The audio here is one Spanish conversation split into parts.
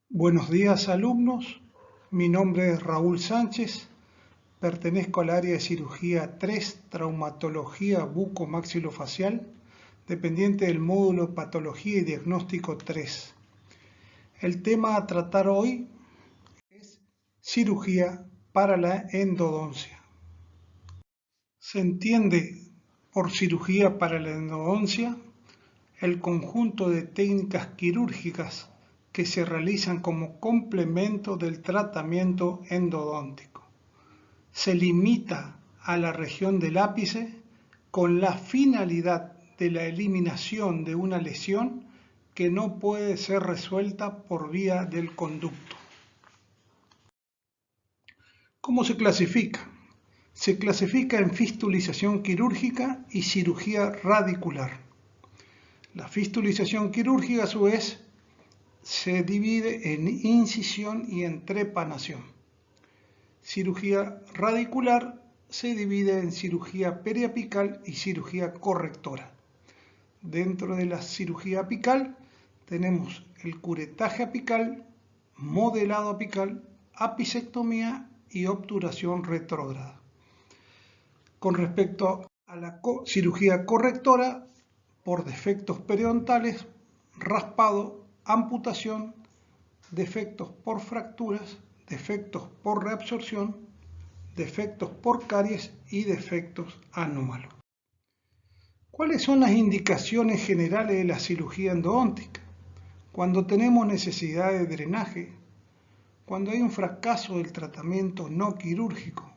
Buenos días, alumnos. Mi nombre es Raúl Sánchez. Pertenezco al área de cirugía 3, traumatología bucomaxilofacial, dependiente del módulo patología y diagnóstico 3. El tema a tratar hoy es cirugía para la endodoncia. Se entiende por cirugía para la endodoncia el conjunto de técnicas quirúrgicas que se realizan como complemento del tratamiento endodóntico. Se limita a la región del ápice con la finalidad de la eliminación de una lesión que no puede ser resuelta por vía del conducto. ¿Cómo se clasifica? Se clasifica en fistulización quirúrgica y cirugía radicular. La fistulización quirúrgica, a su vez, se divide en incisión y en trepanación. Cirugía radicular se divide en cirugía periapical y cirugía correctora. Dentro de la cirugía apical tenemos el curetaje apical, modelado apical, apicectomía y obturación retrógrada. Con respecto a la cirugía correctora, por defectos periodontales, raspado, amputación, defectos por fracturas, defectos por reabsorción, defectos por caries y defectos anómalos. ¿Cuáles son las indicaciones generales de la cirugía endodóntica? Cuando tenemos necesidad de drenaje, cuando hay un fracaso del tratamiento no quirúrgico,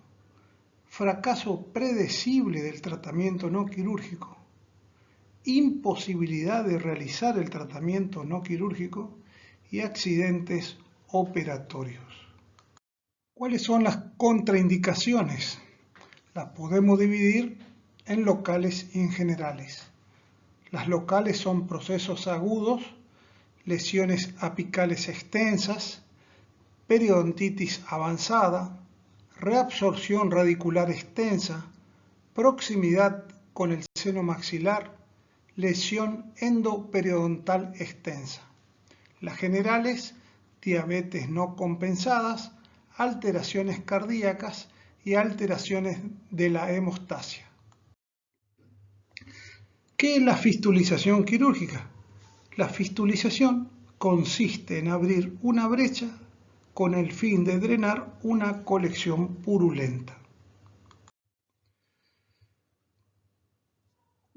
fracaso predecible del tratamiento no quirúrgico, imposibilidad de realizar el tratamiento no quirúrgico y accidentes operatorios. ¿Cuáles son las contraindicaciones? Las podemos dividir en locales y en generales. Las locales son procesos agudos, lesiones apicales extensas, periodontitis avanzada, reabsorción radicular extensa, proximidad con el seno maxilar, lesión endoperiodontal extensa. Las generales, diabetes no compensadas, alteraciones cardíacas y alteraciones de la hemostasia. ¿Qué es la fistulización quirúrgica? La fistulización consiste en abrir una brecha con el fin de drenar una colección purulenta.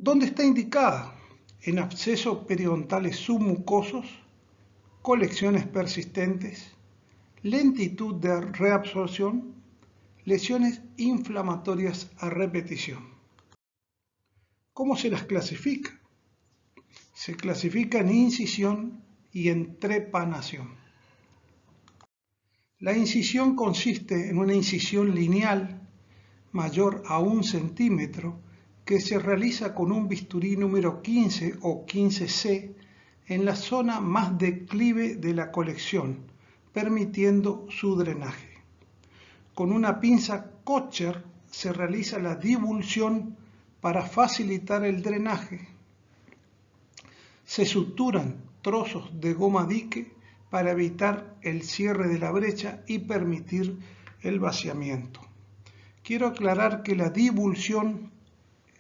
¿Dónde está indicada? En abscesos periodontales submucosos, colecciones persistentes, lentitud de reabsorción, lesiones inflamatorias a repetición. ¿Cómo se las clasifica? Se clasifica en incisión y en trepanación. La incisión consiste en una incisión lineal mayor a 1 centímetro que se realiza con un bisturí número 15 o 15C en la zona más declive de la colección, permitiendo su drenaje. Con una pinza Kocher se realiza la divulsión para facilitar el drenaje. Se suturan trozos de goma dique para evitar el cierre de la brecha y permitir el vaciamiento. Quiero aclarar que la divulsión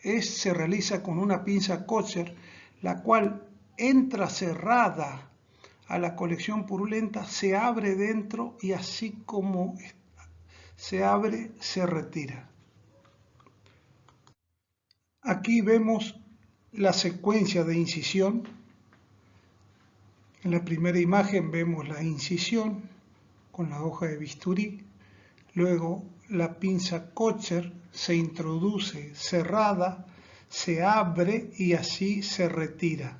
se realiza con una pinza Kocher, la cual entra cerrada a la colección purulenta, se abre dentro y así como se abre, se retira. Aquí vemos la secuencia de incisión. En la primera imagen vemos la incisión con la hoja de bisturí. Luego la pinza Kocher se introduce cerrada, se abre y así se retira.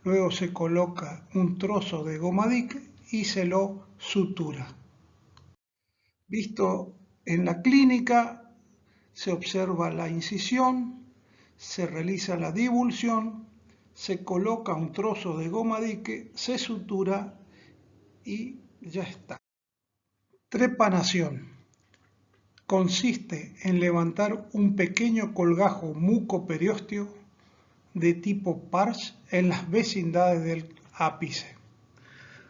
Luego se coloca un trozo de goma dique y se lo sutura. Visto en la clínica, se observa la incisión, se realiza la divulsión, se coloca un trozo de goma dique, se sutura y ya está. Trepanación. Consiste en levantar un pequeño colgajo mucoperiósteo de tipo PARS en las vecindades del ápice.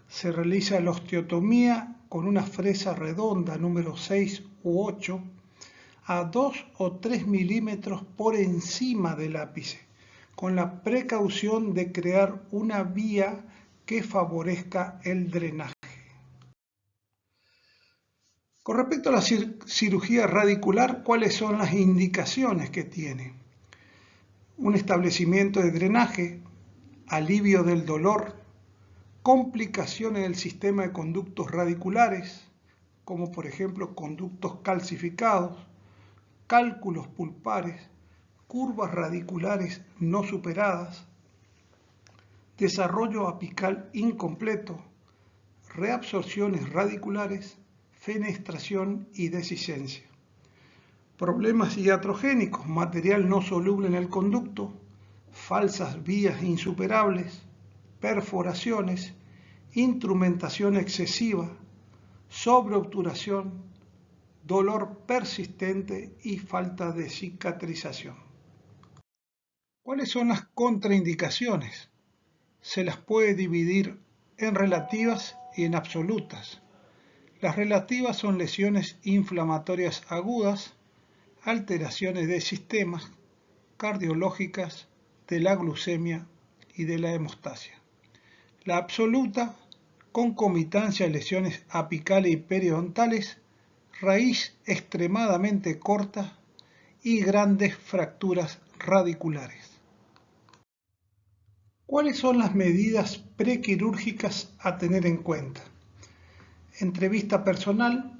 Se realiza la osteotomía con una fresa redonda número 6 u 8 a 2 o 3 milímetros por encima del ápice, con la precaución de crear una vía que favorezca el drenaje. Con respecto a la cirugía radicular, ¿cuáles son las indicaciones que tiene? Un establecimiento de drenaje, alivio del dolor, complicaciones del sistema de conductos radiculares, como por ejemplo conductos calcificados, cálculos pulpares, curvas radiculares no superadas, desarrollo apical incompleto, reabsorciones radiculares, fenestración y dehiscencia. Problemas iatrogénicos, material no soluble en el conducto, falsas vías insuperables, perforaciones, instrumentación excesiva, sobreobturación, dolor persistente y falta de cicatrización. ¿Cuáles son las contraindicaciones? Se las puede dividir en relativas y en absolutas. Las relativas son lesiones inflamatorias agudas, alteraciones de sistemas cardiológicas, de la glucemia y de la hemostasia. La absoluta, concomitancia de lesiones apicales y periodontales, raíz extremadamente corta y grandes fracturas radiculares. ¿Cuáles son las medidas prequirúrgicas a tener en cuenta? Entrevista personal,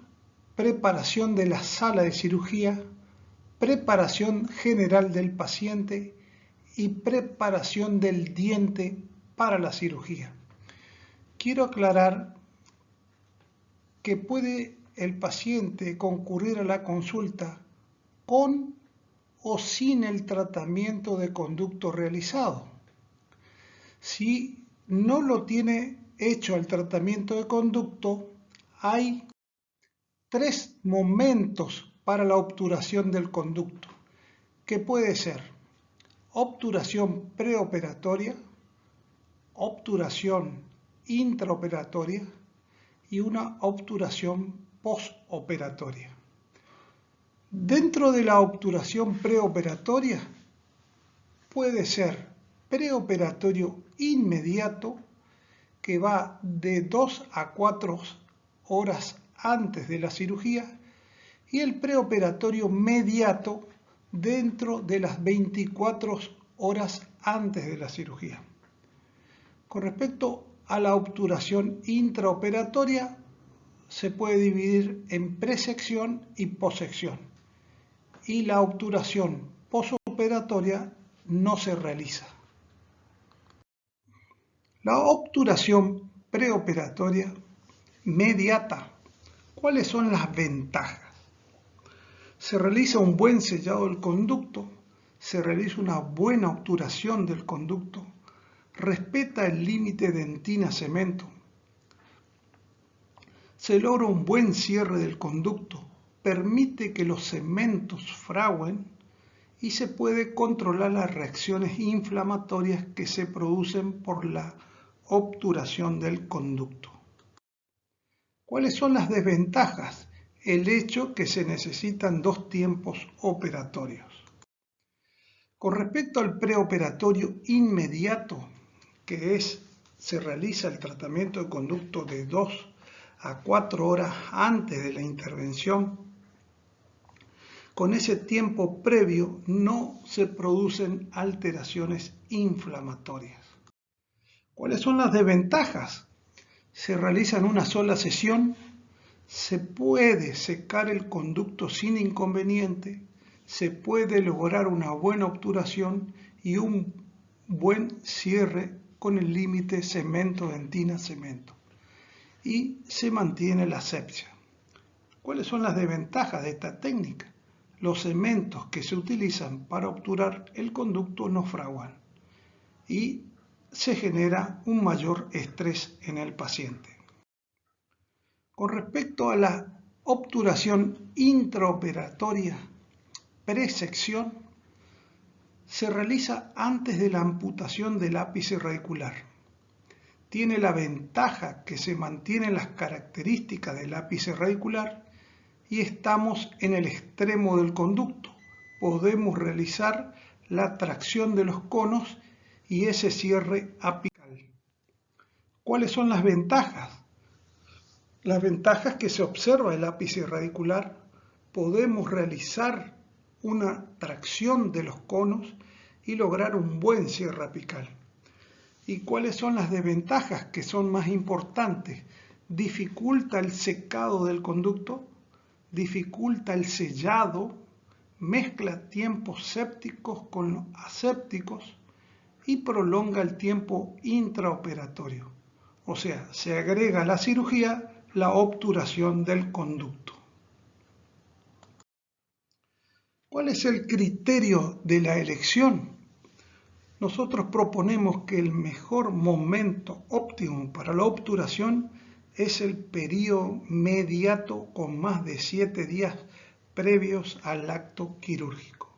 preparación de la sala de cirugía, preparación general del paciente y preparación del diente para la cirugía. Quiero aclarar que puede el paciente concurrir a la consulta con o sin el tratamiento de conducto realizado. Si no lo tiene hecho el tratamiento de conducto, hay 3 momentos para la obturación del conducto, que puede ser obturación preoperatoria, obturación intraoperatoria y una obturación postoperatoria. Dentro de la obturación preoperatoria puede ser preoperatorio inmediato, que va de 2 a 4 horas antes de la cirugía, y el preoperatorio mediato dentro de las 24 horas antes de la cirugía. Con respecto a la obturación intraoperatoria, se puede dividir en presección y posección, y la obturación postoperatoria no se realiza. La obturación preoperatoria mediata, ¿cuáles son las ventajas? Se realiza un buen sellado del conducto, se realiza una buena obturación del conducto, respeta el límite dentina-cemento, se logra un buen cierre del conducto, permite que los cementos fraguen y se puede controlar las reacciones inflamatorias que se producen por la obturación del conducto. ¿Cuáles son las desventajas? El hecho que se necesitan 2 tiempos operatorios. Con respecto al preoperatorio inmediato, se realiza el tratamiento de conducto de 2 a 4 horas antes de la intervención, con ese tiempo previo no se producen alteraciones inflamatorias. ¿Cuáles son las desventajas? Se realiza en una sola sesión, se puede secar el conducto sin inconveniente, se puede lograr una buena obturación y un buen cierre con el límite cemento-dentina-cemento, y se mantiene la asepsia. ¿Cuáles son las desventajas de esta técnica? Los cementos que se utilizan para obturar el conducto no fraguan y se genera un mayor estrés en el paciente. Con respecto a la obturación intraoperatoria presección, se realiza antes de la amputación del ápice radicular. tiene la ventaja que se mantienen las características del ápice radicular y estamos en el extremo del conducto. Podemos realizar la tracción de los conos y ese cierre apical. ¿Cuáles son las ventajas? Las ventajas que se observa el ápice radicular, podemos realizar una tracción de los conos y lograr un buen cierre apical. ¿Y cuáles son las desventajas que son más importantes? Dificulta el secado del conducto, dificulta el sellado, mezcla tiempos sépticos con asépticos y prolonga el tiempo intraoperatorio. O sea, se agrega a la cirugía la obturación del conducto. ¿Cuál es el criterio de la elección? Nosotros proponemos que el mejor momento óptimo para la obturación es el periodo mediato con más de 7 días previos al acto quirúrgico.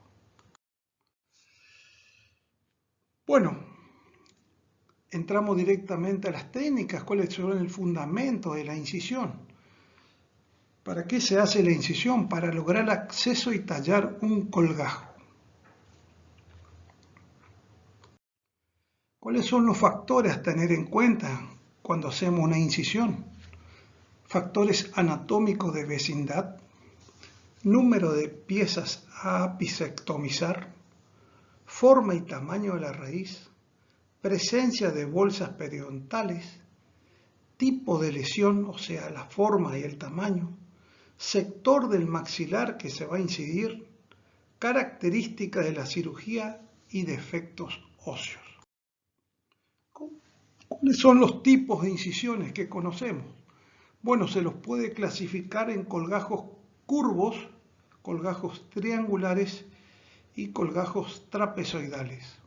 Bueno, entramos directamente a las técnicas, cuáles son el fundamento de la incisión. ¿Para qué se hace la incisión? Para lograr acceso y tallar un colgajo. ¿Cuáles son los factores a tener en cuenta cuando hacemos una incisión? Factores anatómicos de vecindad, número de piezas a apicectomizar, forma y tamaño de la raíz, presencia de bolsas periodontales, tipo de lesión, o sea, la forma y el tamaño, sector del maxilar que se va a incidir, características de la cirugía y defectos óseos. ¿Cuáles son los tipos de incisiones que conocemos? Bueno, se los puede clasificar en colgajos curvos, colgajos triangulares y colgajos trapezoidales.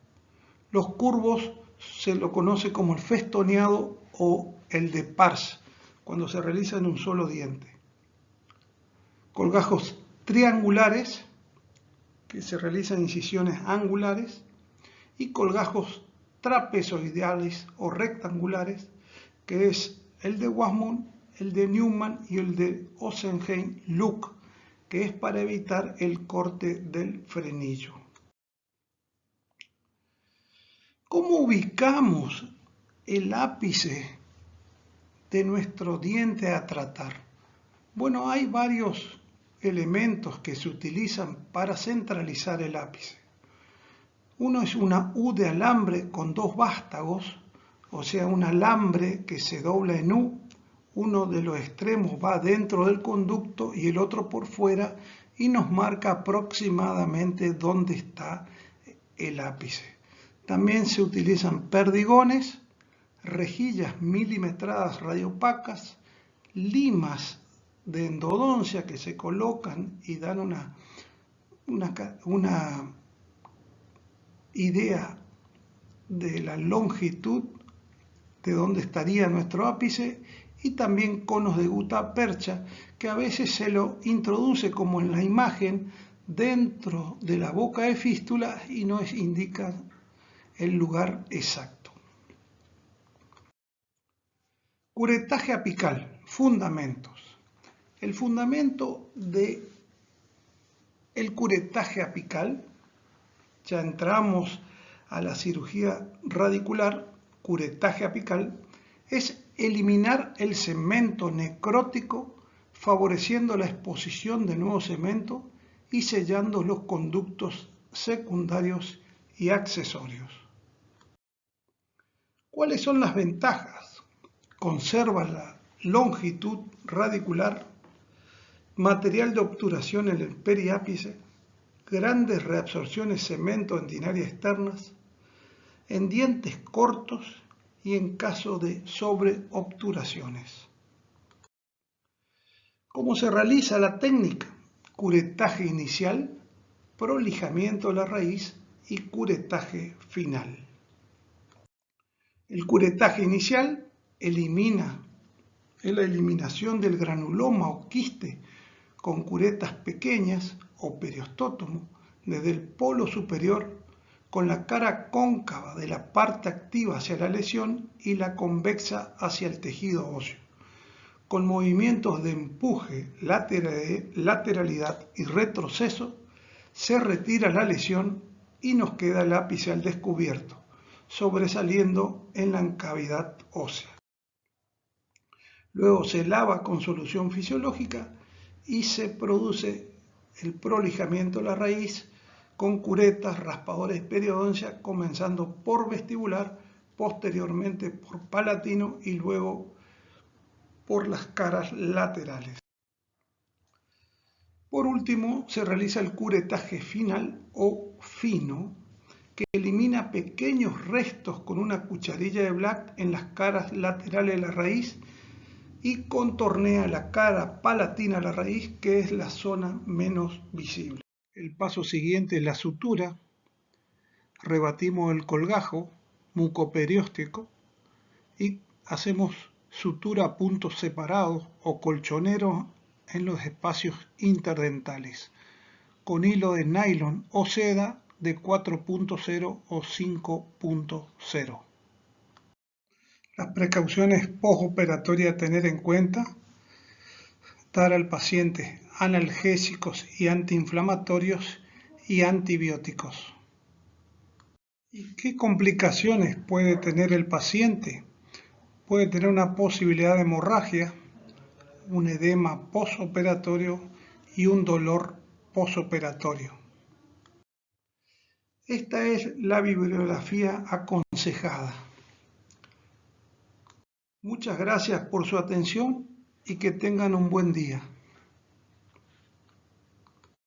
Los curvos se lo conoce como el festoneado o el de Pars, cuando se realiza en un solo diente. Colgajos triangulares, que se realizan incisiones angulares, y colgajos trapezoidales o rectangulares, que es el de Wasmund, el de Newman y el de Osenheim-Luck, que es para evitar el corte del frenillo. ¿Cómo ubicamos el ápice de nuestro diente a tratar? Bueno, hay varios elementos que se utilizan para centralizar el ápice. Uno es una U de alambre con dos vástagos, o sea, un alambre que se dobla en U. Uno de los extremos va dentro del conducto y el otro por fuera y nos marca aproximadamente dónde está el ápice. También se utilizan perdigones, rejillas milimetradas radiopacas, limas de endodoncia que se colocan y dan una idea de la longitud de dónde estaría nuestro ápice, y también conos de gutapercha que a veces se lo introduce como en la imagen dentro de la boca de fístula y nos indica el lugar exacto. Curetaje apical, fundamentos. El fundamento del curetaje apical, ya entramos a la cirugía radicular, curetaje apical, es eliminar el cemento necrótico, favoreciendo la exposición de nuevo cemento y sellando los conductos secundarios y accesorios. ¿Cuáles son las ventajas? Conserva la longitud radicular, material de obturación en el periápice, grandes reabsorciones cemento en dinarias externas, en dientes cortos y en caso de sobreobturaciones. ¿Cómo se realiza la técnica? Curetaje inicial, prolijamiento de la raíz y curetaje final. El curetaje inicial es la eliminación del granuloma o quiste con curetas pequeñas o periostótomo desde el polo superior con la cara cóncava de la parte activa hacia la lesión y la convexa hacia el tejido óseo. Con movimientos de empuje, lateralidad y retroceso, se retira la lesión y nos queda el ápice al descubierto, sobresaliendo en la cavidad ósea. Luego se lava con solución fisiológica y se produce el prolijamiento de la raíz con curetas, raspadores de periodoncia, comenzando por vestibular, posteriormente por palatino y luego por las caras laterales. Por último, se realiza el curetaje final o fino, que elimina pequeños restos con una cucharilla de Black en las caras laterales de la raíz y contornea la cara palatina de la raíz, que es la zona menos visible. El paso siguiente es la sutura. Rebatimos el colgajo mucoperióstico y hacemos sutura a puntos separados o colchoneros en los espacios interdentales con hilo de nylon o seda de 4.0 o 5.0. Las precauciones postoperatorias a tener en cuenta: dar al paciente analgésicos y antiinflamatorios y antibióticos. ¿Y qué complicaciones puede tener el paciente? Puede tener una posibilidad de hemorragia, un edema postoperatorio y un dolor postoperatorio. Esta es la bibliografía aconsejada. Muchas gracias por su atención y que tengan un buen día.